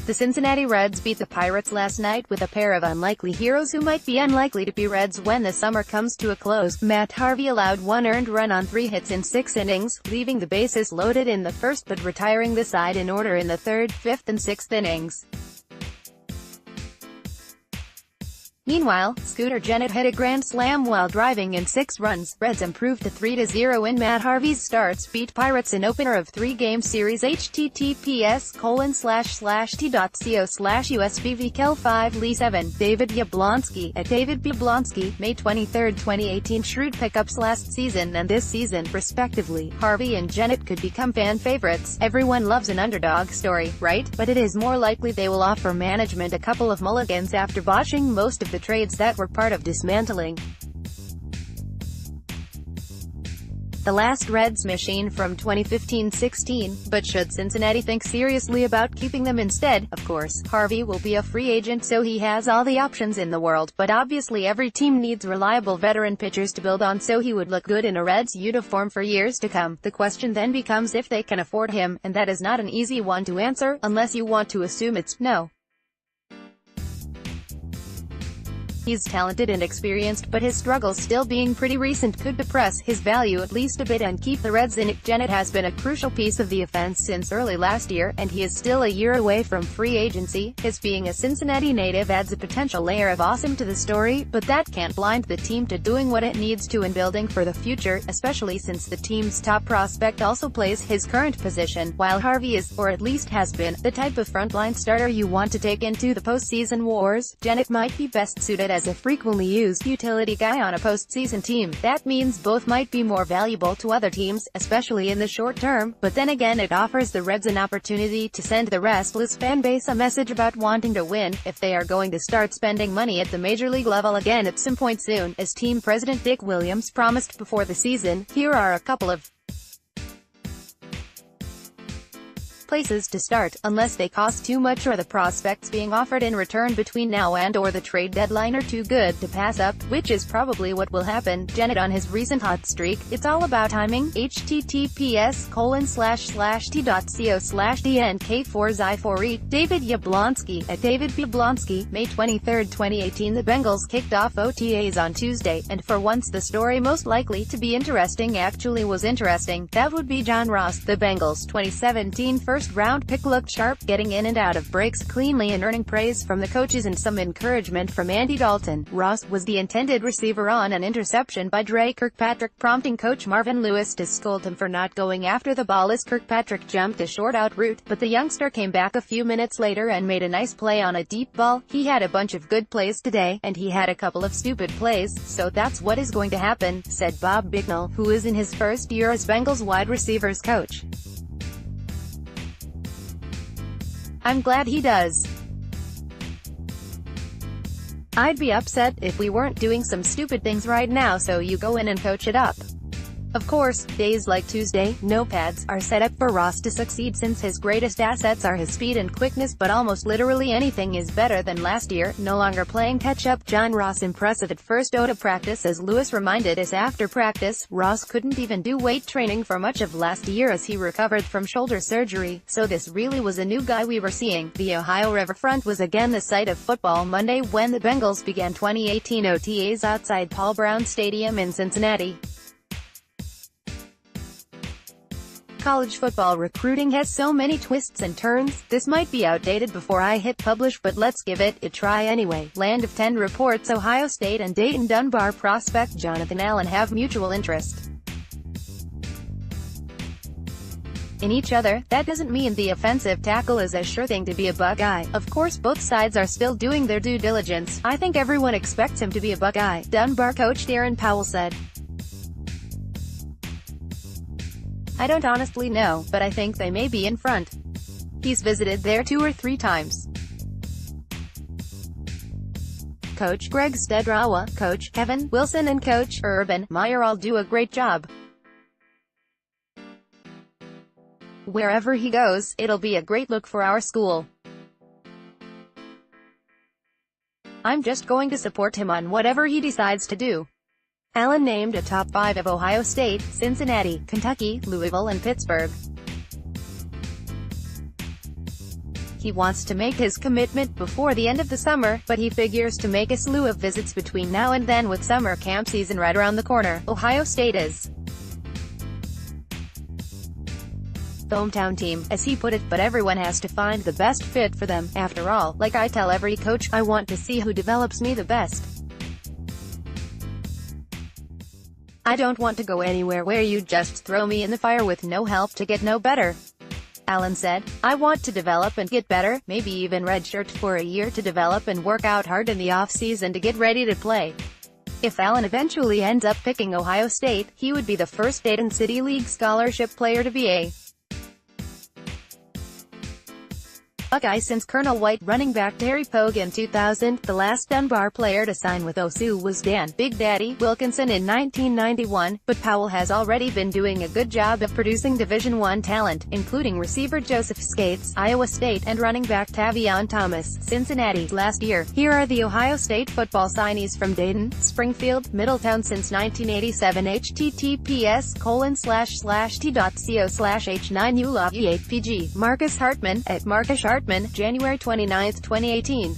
The Cincinnati Reds beat the Pirates last night with a pair of unlikely heroes who might be unlikely to be Reds when the summer comes to a close. Matt Harvey allowed one earned run on 3 hits in 6 innings, leaving the bases loaded in the first but retiring the side in order in the 3rd, 5th and 6th innings. Meanwhile, Scooter Gennett hit a grand slam while driving in 6 runs. Reds improved to 3-0 in Matt Harvey's starts, beat Pirates in opener of 3-game series. https://t.co/USBVkel5 Lee 7. David Yablonski, at David Yablonski, May 23, 2018. Shrewd pickups last season and this season, respectively. Harvey and Gennett could become fan favorites. Everyone loves an underdog story, right? But it is more likely they will offer management a couple of mulligans after botching most of the trades that were part of dismantling the last Reds machine from 2015-16, but should Cincinnati think seriously about keeping them instead? Of course, Harvey will be a free agent, so he has all the options in the world, but obviously every team needs reliable veteran pitchers to build on, so he would look good in a Reds uniform for years to come. The question then becomes if they can afford him, and that is not an easy one to answer, unless you want to assume it's no. He's talented and experienced, but his struggles still being pretty recent could depress his value at least a bit and keep the Reds in it. Gennett has been a crucial piece of the offense since early last year, and he is still a year away from free agency. His being a Cincinnati native adds a potential layer of awesome to the story, but that can't blind the team to doing what it needs to in building for the future, especially since the team's top prospect also plays his current position, while Harvey is, or at least has been, the type of frontline starter you want to take into the postseason wars. Gennett might be best suited as a frequently used utility guy on a postseason team. That means both might be more valuable to other teams, especially in the short term, but then again it offers the Reds an opportunity to send the restless fan base a message about wanting to win, if they are going to start spending money at the major league level again at some point soon. As team president Dick Williams promised before the season, here are a couple of places to start, unless they cost too much or the prospects being offered in return between now and or the trade deadline are too good to pass up, which is probably what will happen. Gennett on his recent hot streak, it's all about timing. https://t.co/dnk4xi4e. David Yablonski, at David Yablonski, May 23, 2018. The Bengals kicked off OTAs on Tuesday, and for once the story most likely to be interesting actually was interesting. That would be John Ross. The Bengals' 2017 first-round pick looked sharp, getting in and out of breaks cleanly and earning praise from the coaches and some encouragement from Andy Dalton. Ross was the intended receiver on an interception by Dre Kirkpatrick, prompting coach Marvin Lewis to scold him for not going after the ball as Kirkpatrick jumped a short-out route, but the youngster came back a few minutes later and made a nice play on a deep ball. He had a bunch of good plays today, and he had a couple of stupid plays, so that's what is going to happen, said Bob Bignell, who is in his first year as Bengals wide receivers coach. I'm glad he does. I'd be upset if we weren't doing some stupid things right now, so you go in and coach it up. Of course, days like Tuesday, no pads, are set up for Ross to succeed since his greatest assets are his speed and quickness, but almost literally anything is better than last year. No longer playing catch-up. John Ross impressive at first OTA practice. As Lewis reminded us after practice, Ross couldn't even do weight training for much of last year as he recovered from shoulder surgery, so this really was a new guy we were seeing. The Ohio Riverfront was again the site of football Monday when the Bengals began 2018 OTAs outside Paul Brown Stadium in Cincinnati. College football recruiting has so many twists and turns, this might be outdated before I hit publish, but let's give it a try anyway. Land of 10 reports Ohio State and Dayton Dunbar prospect Jonathan Allen have mutual interest in each other. That doesn't mean the offensive tackle is a sure thing to be a Buckeye. Of course both sides are still doing their due diligence. I think everyone expects him to be a Buckeye, Dunbar coach Darren Powell said. I don't honestly know, but I think they may be in front. He's visited there 2 or 3 times. Coach Greg Stedrawa, Coach Kevin Wilson and Coach Urban Meyer all do a great job. Wherever he goes, it'll be a great look for our school. I'm just going to support him on whatever he decides to do. Allen named a top 5 of Ohio State, Cincinnati, Kentucky, Louisville and Pittsburgh. He wants to make his commitment before the end of the summer, but he figures to make a slew of visits between now and then with summer camp season right around the corner. Ohio State is the hometown team, as he put it, but everyone has to find the best fit for them. After all, like I tell every coach, I want to see who develops me the best. I don't want to go anywhere where you just throw me in the fire with no help to get no better. Allen said, I want to develop and get better, maybe even redshirt for a year to develop and work out hard in the off-season to get ready to play. If Allen eventually ends up picking Ohio State, he would be the first Dayton City League scholarship player to be a Buckeye since Colonel White running back Terry Pogue in 2000. The last Dunbar player to sign with OSU was Dan Big Daddy Wilkinson in 1991, but Powell has already been doing a good job of producing Division I talent, including receiver Joseph Skates, Iowa State, and running back Tavion Thomas, Cincinnati, last year. Here are the Ohio State football signees from Dayton, Springfield, Middletown since 1987. https://t.co/h9ulov8pg. Marcus Hartman, at Marcus Hartman, January 29, 2018.